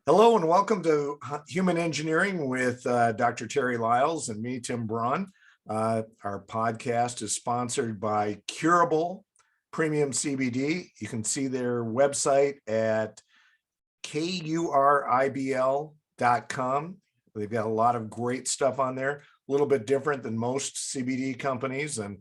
Hello and welcome to Human Engineering with Dr. Terry Lyles and me, Tim Braun. Our podcast is sponsored by Curable Premium CBD. You can see their website at kuribl.com. They've got a lot of great stuff on there, a little bit different than most CBD companies. And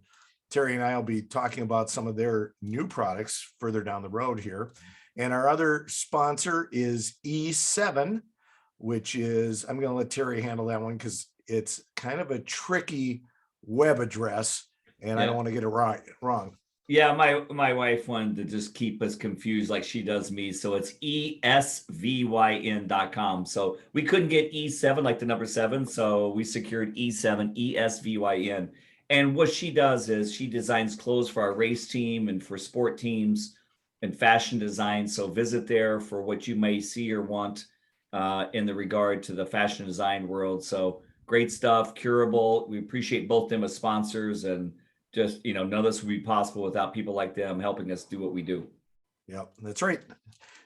Terry and I will be talking about some of their new products further down the road here. And our other sponsor is E7, which is, I'm going to let Terry handle that one because it's kind of a tricky web address and I don't want to get it wrong. Yeah, my wife wanted to just keep us confused like she does me. So it's esvyn.com. So we couldn't get E7 like the number 7. So we secured E7, ESVYN. And what she does is she designs clothes for our race team and for sport teams and fashion design. So visit there for what you may see or want in the regard to the fashion design world. So great stuff, Curable. We appreciate both them as sponsors, and just, none of this would be possible without people like them helping us do what we do. Yep, that's right.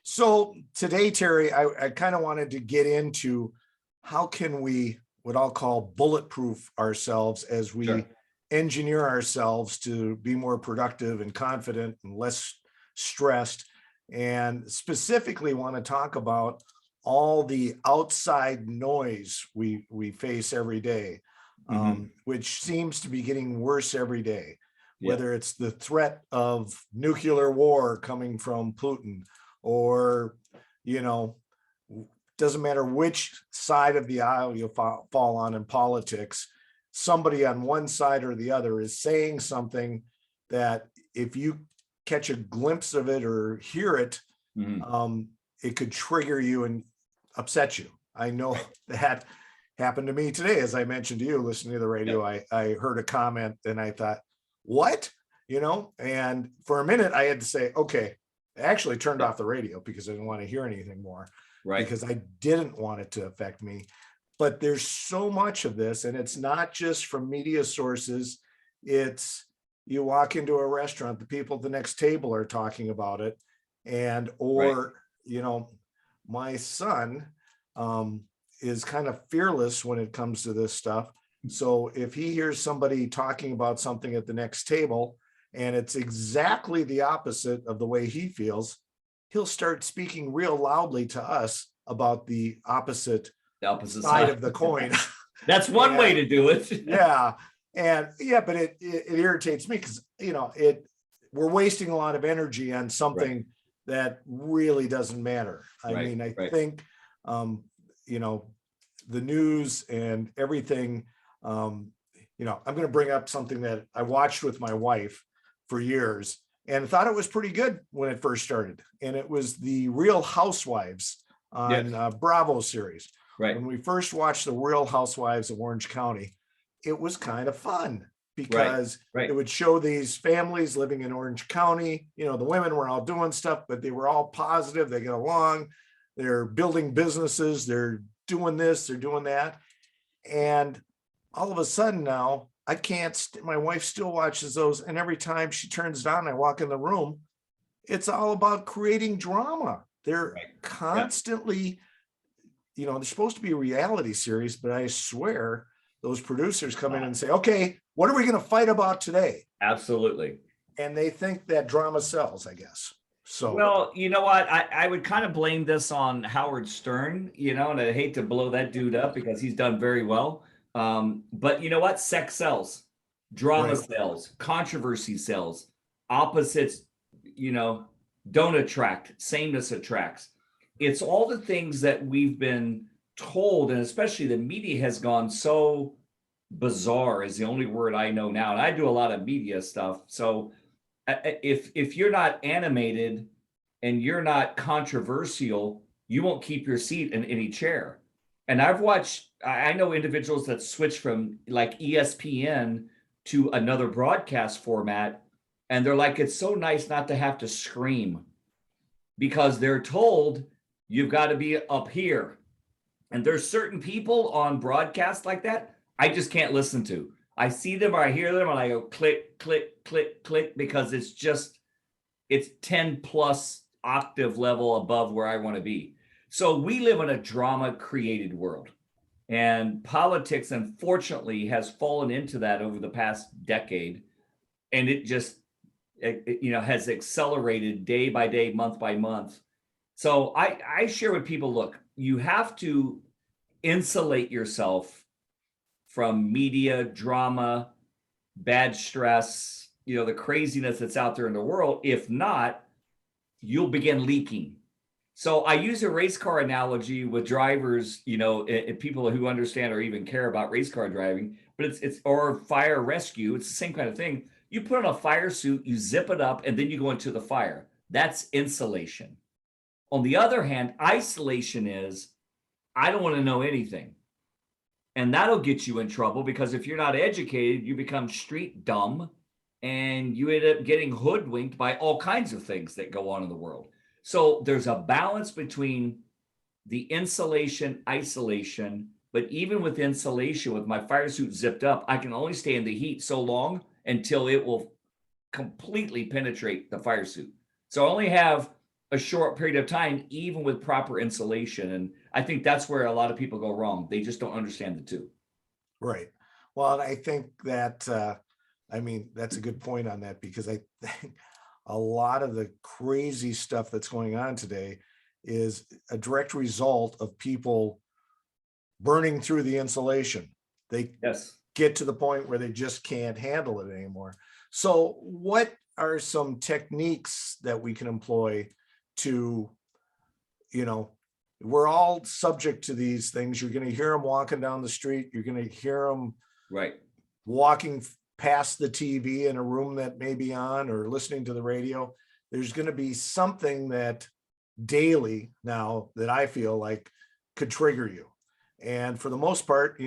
So today, Terry, I kind of wanted to get into how can we, what I'll call bulletproof ourselves as we engineer ourselves to be more productive and confident and less stressed, and specifically want to talk about all the outside noise we face every day, which seems to be getting worse every day, whether it's the threat of nuclear war coming from Putin, or, doesn't matter which side of the aisle you fall on in politics, somebody on one side or the other is saying something that if you catch a glimpse of it or hear it, it could trigger you and upset you. I know that happened to me today. As I mentioned to you, listening to the radio, I heard a comment and I thought, what? And for a minute I had to say, okay, I actually turned off the radio because I didn't want to hear anything more, because I didn't want it to affect me. But there's so much of this, and it's not just from media sources. It's, you walk into a restaurant, the people at the next table are talking about it. And, my son is kind of fearless when it comes to this stuff. So if he hears somebody talking about something at the next table and it's exactly the opposite of the way he feels, he'll start speaking real loudly to us about the opposite side of the coin. That's one way to do it. But it irritates me because, we're wasting a lot of energy on something that really doesn't matter. I think, the news and everything, I'm going to bring up something that I watched with my wife for years and thought it was pretty good when it first started. And it was the Real Housewives on Bravo series. When we first watched the Real Housewives of Orange County, it was kind of fun because it would show these families living in Orange County. The women were all doing stuff, but they were all positive. They get along. They're building businesses. They're doing this. They're doing that. And all of a sudden now, I can't, my wife still watches those. And every time she turns it on, I walk in the room, it's all about creating drama. They're constantly, they're supposed to be a reality series, but I swear those producers come in and say, okay, what are we going to fight about today? Absolutely. And they think that drama sells, I guess. So, well, you know what? I would kind of blame this on Howard Stern, and I hate to blow that dude up because he's done very well. But you know what? Sex sells, drama sells, controversy sells, opposites, don't attract, sameness attracts. It's all the things that we've been told, and especially the media has gone so bizarre is the only word I know now. And I do a lot of media stuff. So if you're not animated and you're not controversial, you won't keep your seat in any chair. And I know individuals that switch from like ESPN to another broadcast format, and they're like, it's so nice not to have to scream because they're told you've got to be up here. And there's certain people on broadcasts like that I just can't listen to. I see them or I hear them and I go click, click, click, click, because it's 10 plus octave level above where I want to be. So we live in a drama created world. And politics, unfortunately, has fallen into that over the past decade. And it just, has accelerated day by day, month by month. So I share with people, look, you have to insulate yourself from media, drama, bad stress, the craziness that's out there in the world. If not, you'll begin leaking. So I use a race car analogy with drivers, and people who understand or even care about race car driving, but it's or fire rescue. It's the same kind of thing. You put on a fire suit, you zip it up, and then you go into the fire. That's insulation. On the other hand, isolation is I don't want to know anything. And that'll get you in trouble because if you're not educated, you become street dumb and you end up getting hoodwinked by all kinds of things that go on in the world. So there's a balance between the insulation, isolation, but even with insulation, with my fire suit zipped up, I can only stay in the heat so long until it will completely penetrate the fire suit. So I only have a short period of time, even with proper insulation. And I think that's where a lot of people go wrong. They just don't understand the two. Right. Well, I think that, that's a good point on that, because I think a lot of the crazy stuff that's going on today is a direct result of people burning through the insulation. They Yes. get to the point where they just can't handle it anymore. So what are some techniques that we can employ to, we're all subject to these things. You're going to hear them walking down the street. You're going to hear them Right. walking past the TV in a room that may be on, or listening to the radio. There's going to be something that daily now that I feel like could trigger you. And for the most part,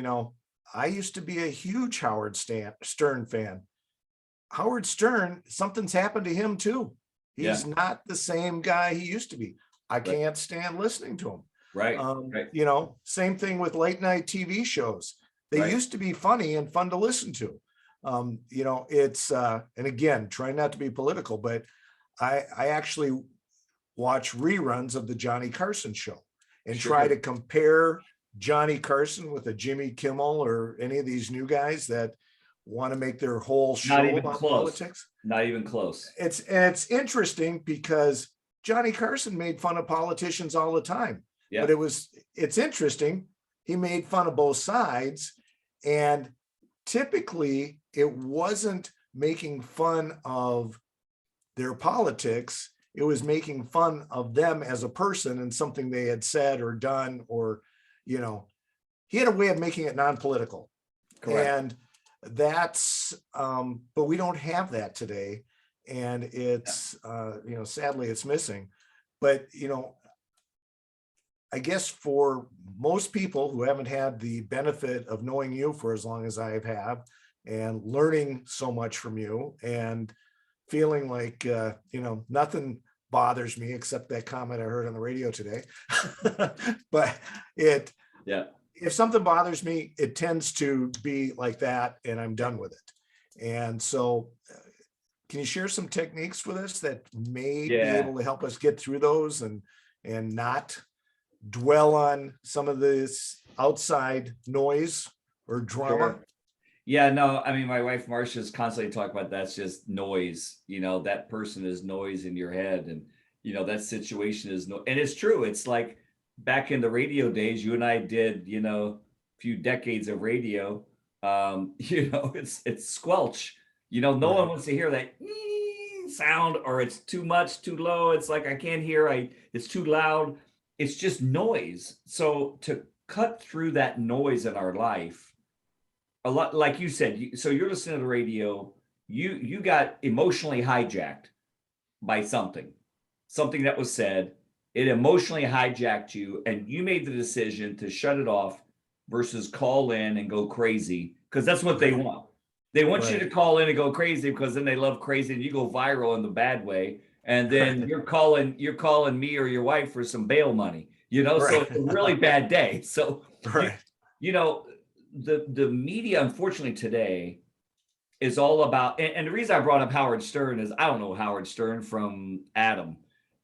I used to be a huge Howard Stern fan. Howard Stern, something's happened to him too. He's not the same guy he used to be. I can't stand listening to him. Right. Same thing with late night TV shows. They used to be funny and fun to listen to. It's and again, try not to be political, but I actually watch reruns of the Johnny Carson show and try to compare Johnny Carson with a Jimmy Kimmel or any of these new guys that want to make their whole show about politics. Not even close. It's interesting because Johnny Carson made fun of politicians all the time. But it's interesting. He made fun of both sides, and typically it wasn't making fun of their politics. It was making fun of them as a person and something they had said or done, or, he had a way of making it non-political. Correct. And that's, but we don't have that today. And it's, sadly it's missing. But, I guess for most people who haven't had the benefit of knowing you for as long as I have, and learning so much from you, and feeling like, nothing bothers me except that comment I heard on the radio today. But if something bothers me, it tends to be like that, and I'm done with it. And so can you share some techniques with us that may be able to help us get through those and not dwell on some of this outside noise or drama? Sure. Yeah, no, I mean, my wife Marcia's constantly talking about that's just noise. That person is noise in your head, and that situation is and it's true. It's like back in the radio days, you and I did, a few decades of radio. It's squelch. No one wants to hear that sound, or it's too much, too low. It's like I can't hear. It's too loud. It's just noise. So to cut through that noise in our life, a lot, like you said, so you're listening to the radio, you got emotionally hijacked by something that was said. It emotionally hijacked you, and you made the decision to shut it off versus call in and go crazy, because that's what they want. They want you to call in and go crazy, because then they love crazy and you go viral in the bad way. And then you're calling me or your wife for some bail money, so it's a really bad day. So, the media, unfortunately, today is all about, and the reason I brought up Howard Stern is I don't know Howard Stern from Adam,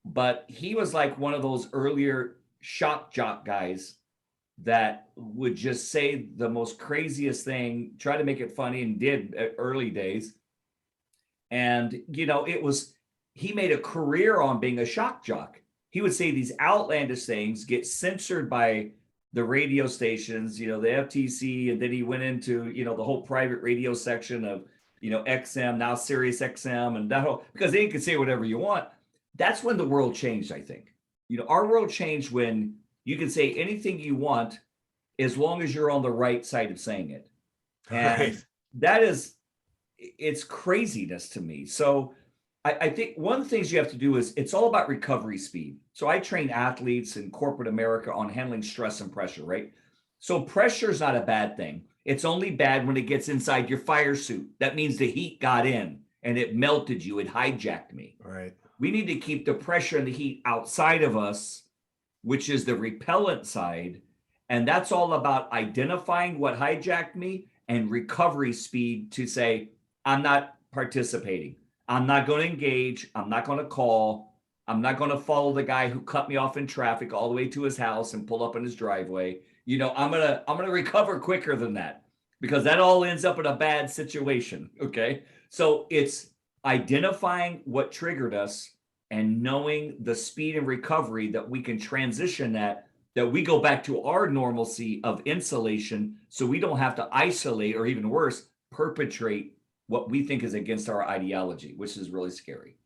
but he was like one of those earlier shock jock guys that would just say the most craziest thing, try to make it funny, and did at early days. And, he made a career on being a shock jock. He would say these outlandish things, get censored by the radio stations, the FTC. And then he went into, the whole private radio section of, XM, now Sirius XM, and that whole, because they can say whatever you want. That's when the world changed, I think. Our world changed when you can say anything you want as long as you're on the right side of saying it. And Right. that is, it's craziness to me. So I think one of the things you have to do is it's all about recovery speed. So I train athletes in corporate America on handling stress and pressure, right? So pressure is not a bad thing. It's only bad when it gets inside your fire suit. That means the heat got in and it melted you. It hijacked me. Right. We need to keep the pressure and the heat outside of us, which is the repellent side. And that's all about identifying what hijacked me and recovery speed to say, I'm not participating. I'm not going to engage. I'm not going to call. I'm not going to follow the guy who cut me off in traffic all the way to his house and pull up in his driveway. I'm gonna recover quicker than that, because that all ends up in a bad situation. Okay. So it's identifying what triggered us and knowing the speed and recovery that we can transition that we go back to our normalcy of insulation, so we don't have to isolate, or even worse, perpetrate what we think is against our ideology, which is really scary.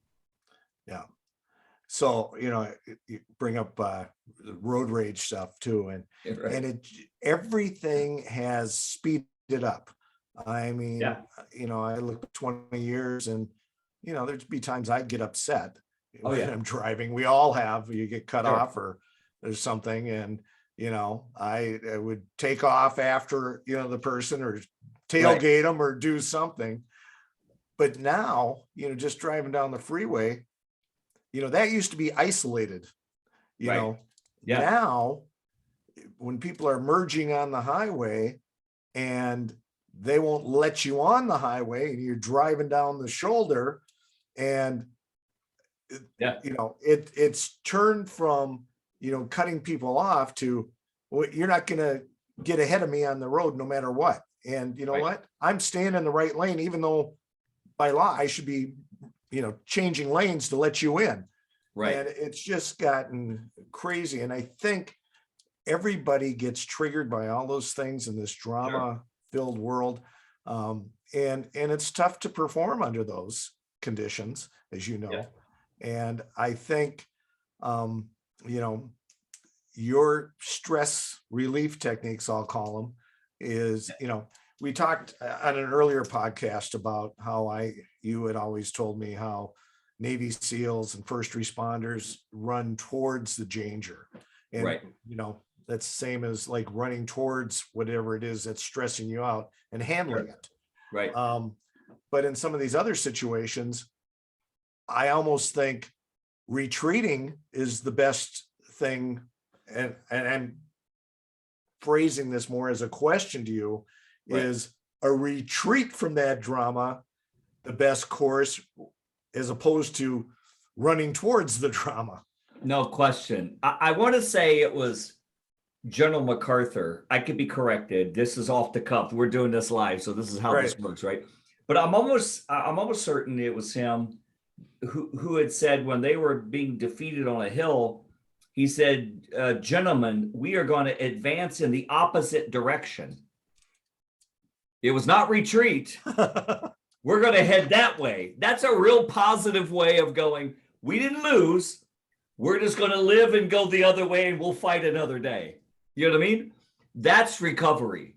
Yeah. So, you bring up road rage stuff too, and Right. and everything has speeded up. I mean, Yeah. I look at 20 years, and there'd be times I'd get upset Oh, when yeah. I'm driving. We all have. You get cut Sure. off, or there's something, and I would take off after the person, or tailgate them, or do something. But now, just driving down the freeway, that used to be isolated. Right. Yeah. Now, when people are merging on the highway and they won't let you on the highway, and you're driving down the shoulder, and Yeah. it's turned from cutting people off to, well, you're not going to get ahead of me on the road no matter what. And you know Right. what? I'm staying in the right lane, even though by law I should be changing lanes to let you in. Right. And it's just gotten crazy. And I think everybody gets triggered by all those things in this drama filled world. And it's tough to perform under those conditions, as you know. Yeah. And I think, your stress relief techniques, I'll call them, is, we talked on an earlier podcast about how you had always told me how Navy SEALs and first responders run towards the danger. And, Right. that's the same as like running towards whatever it is that's stressing you out and handling it. Right. But in some of these other situations, I almost think retreating is the best thing. And I'm phrasing this more as a question to you. Right. Is a retreat from that drama the best course, as opposed to running towards the drama? No question. I want to say it was General MacArthur. I could be corrected. This is off the cuff. We're doing this live, so this is how this works, right? But I'm almost certain it was him who had said, when they were being defeated on a hill, he said, gentlemen, we are going to advance in the opposite direction. It was not retreat. We're going to head that way. That's a real positive way of going. We didn't lose. We're just going to live and go the other way, and we'll fight another day. You know what I mean? That's recovery.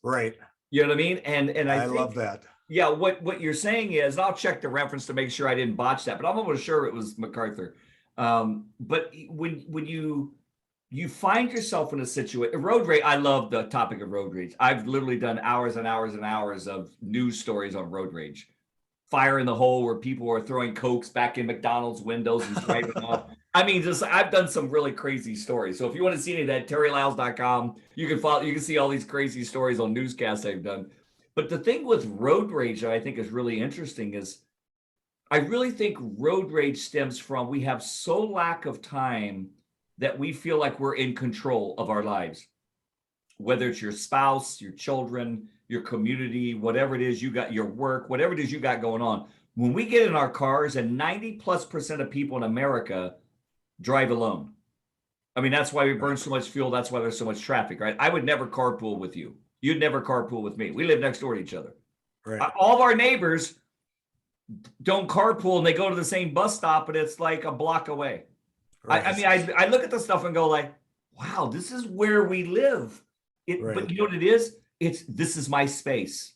Right. You know what I mean? And I think, love that. Yeah, what you're saying is, I'll check the reference to make sure I didn't botch that, but I'm almost sure it was MacArthur. But when you find yourself in a situation, road rage, I love the topic of road rage. I've literally done hours and hours and hours of news stories on road rage. Fire in the hole where people are throwing Cokes back in McDonald's windows and driving off. I mean, I've done some really crazy stories. So if you want to see any of that, terrylyles.com, you can see all these crazy stories on newscasts I've done. But the thing with road rage that I think is really interesting is, I really think road rage stems from, we have so lack of time that we feel like we're in control of our lives, whether it's your spouse, your children, your community, whatever it is you got, your work, whatever it is you got going on. When we get in our cars, and 90+% of people in America drive alone. I mean, that's why we burn so much fuel. That's why there's so much traffic, right? I would never carpool with you. You'd never carpool with me. We live next door to each other. Right. All of our neighbors don't carpool, and they go to the same bus stop, but it's like a block away. Right. I mean, I look at the stuff and go like, wow, this is where we live. Right. But you know what it is? This is my space.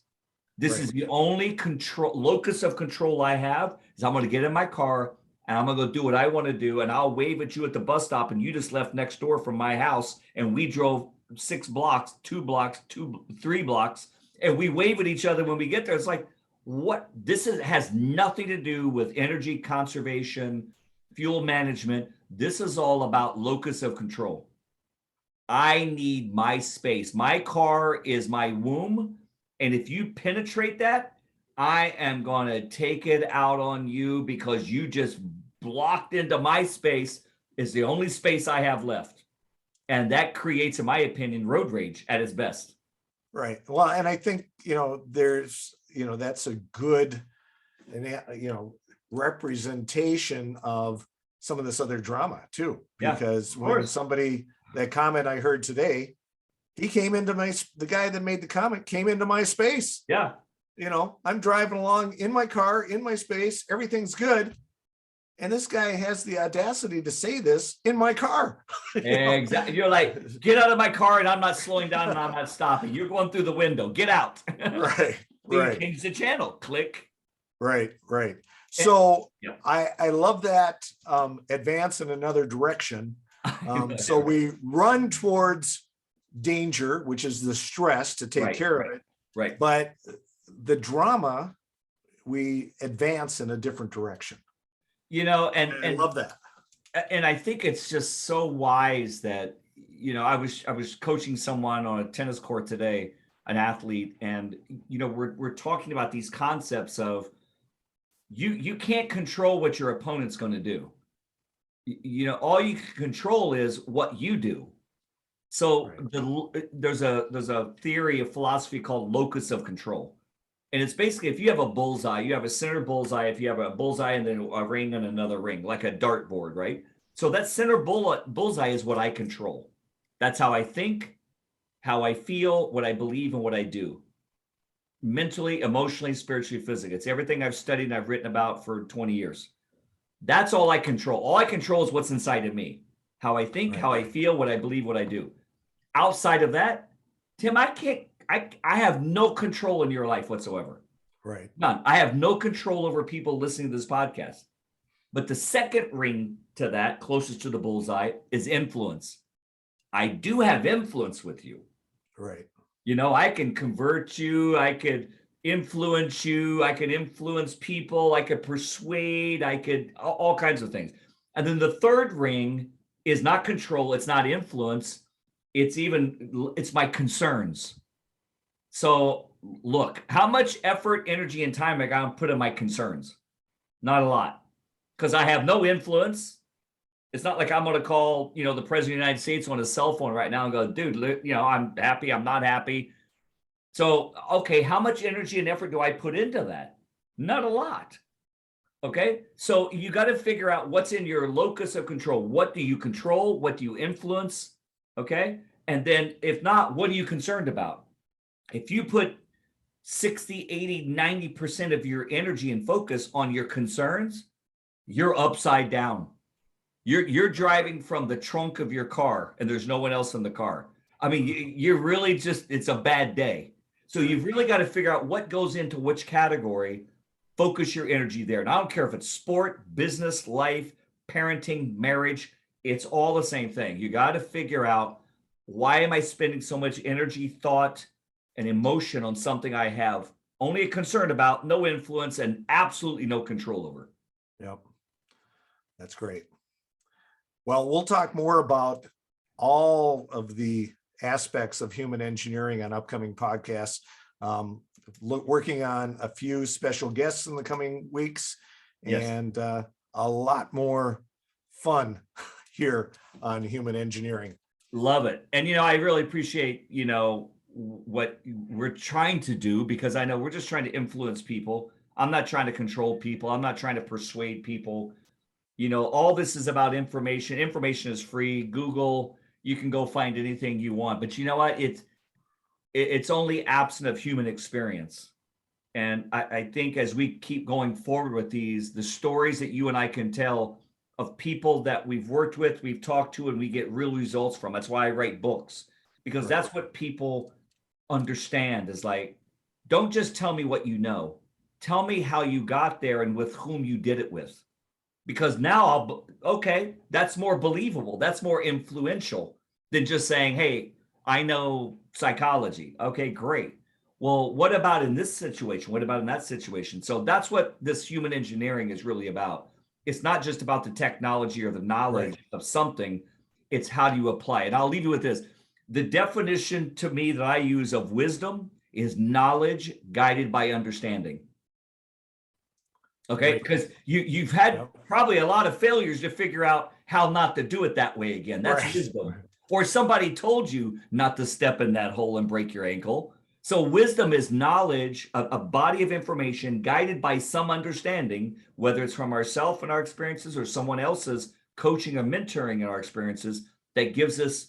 This is the only locus of control I have. Is I'm going to get in my car and I'm going to go do what I want to do, and I'll wave at you at the bus stop, and you just left next door from my house, and we drove 6 blocks, 2 blocks, 3 blocks, and we wave at each other when we get there. It's like, what? Has nothing to do with energy conservation, fuel management. This is all about locus of control. I need my space. My car is my womb. And if you penetrate that, I am going to take it out on you, because you just blocked into my space. Is the only space I have left. And that creates, in my opinion, road rage at its best. Right. Well, and I think, there's, that's a good, representation of some of this other drama too, because when somebody, that comment I heard today, he came into the guy that made the comment came into my space. Yeah. I'm driving along in my car, in my space, everything's good. And this guy has the audacity to say this in my car. Exactly. You're like, get out of my car, and I'm not slowing down, and I'm not stopping. You're going through the window. Get out. Right. Right. Change the channel. Click. Right. Right. So I love that advance in another direction. So we run towards danger, which is the stress to take care of it. Right. But the drama, we advance in a different direction. And I love that. And I think it's just so wise that, I was coaching someone on a tennis court today, an athlete, and we're talking about these concepts of you can't control what your opponent's going to do. All you can control is what you do. So there's a theory of philosophy called locus of control. And it's basically, if you have a bullseye, you have a center bullseye. If you have a bullseye and then a ring and another ring, like a dartboard, right? So that center bullseye is what I control. That's how I think, how I feel, what I believe, and what I do. Mentally, emotionally, spiritually, physically. It's everything I've studied and I've written about for 20 years. That's all I control. All I control is what's inside of me. How I think, how I feel, what I believe, what I do. Outside of that, Tim, I have no control in your life whatsoever. Right. None. I have no control over people listening to this podcast. But the second ring to that, closest to the bullseye, is influence. I do have influence with you. Right. I can convert you. I could influence you. I could influence people. I could persuade. I could all kinds of things. And then the third ring is not control. It's not influence. It's my concerns. So look, how much effort, energy, and time I got to put in my concerns? Not a lot, because I have no influence. It's not like I'm going to call, the president of the United States on his cell phone right now and go, dude, I'm happy. I'm not happy. So, okay, how much energy and effort do I put into that? Not a lot. Okay. So you got to figure out what's in your locus of control. What do you control? What do you influence? Okay. And then if not, what are you concerned about? If you put 60, 80, 90% of your energy and focus on your concerns, you're upside down. You're driving from the trunk of your car and there's no one else in the car. I mean, you're really it's a bad day. So you've really got to figure out what goes into which category, focus your energy there. And I don't care if it's sport, business, life, parenting, marriage, it's all the same thing. You got to figure out, why am I spending so much energy, thought, and emotion on something I have only a concern about, no influence, and absolutely no control over? Yep. That's great. Well, we'll talk more about all of the aspects of human engineering on upcoming podcasts. Working on a few special guests in the coming weeks, and a lot more fun here on human engineering. Love it. And, I really appreciate, what we're trying to do, because I know we're just trying to influence people. I'm not trying to control people. I'm not trying to persuade people. All this is about information. Information is free. Google, you can go find anything you want. But you know what? It's only absent of human experience. And I think as we keep going forward with these, the stories that you and I can tell of people that we've worked with, we've talked to, and we get real results from. That's why I write books, because Right. that's what people understand is like, don't just tell me what you know. Tell me how you got there and with whom you did it with. Because now okay, that's more believable. That's more influential than just saying, hey, I know psychology. Okay, great. Well, what about in this situation? What about in that situation? So that's what this human engineering is really about. It's not just about the technology or the knowledge of something. It's how do you apply it. And I'll leave you with this. The definition to me that I use of wisdom is knowledge guided by understanding. Okay, because you've had probably a lot of failures to figure out how not to do it that way again. That's wisdom. Or somebody told you not to step in that hole and break your ankle. So wisdom is knowledge, a body of information guided by some understanding, whether it's from ourselves and our experiences or someone else's coaching or mentoring in our experiences, that gives us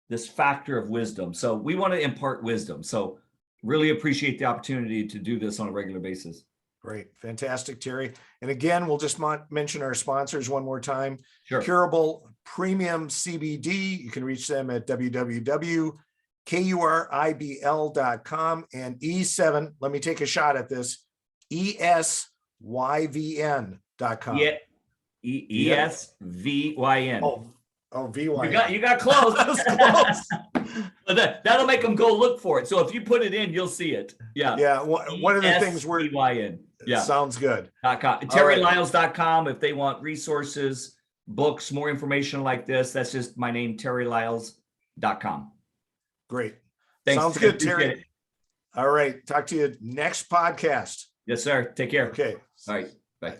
this factor of wisdom. So we want to impart wisdom. So really appreciate the opportunity to do this on a regular basis. Great. Fantastic, Terry. And again, we'll just mention our sponsors one more time. Sure. Curable Premium CBD. You can reach them at www.kuribl.com, and E7, let me take a shot at this, ESYVN.com. Yeah. ESVYN. Oh, VYN. You got close. That was close. But that'll make them go look for it. So if you put it in, you'll see it. Yeah. Yeah. One of the things we're ESVYN. Yeah. Sounds good. TerryLyles.com if they want resources, books, more information like this. That's just my name, TerryLyles.com. Great. Thanks. Sounds good, Terry. All right. Talk to you next podcast. Yes, sir. Take care. Okay. All right. Bye.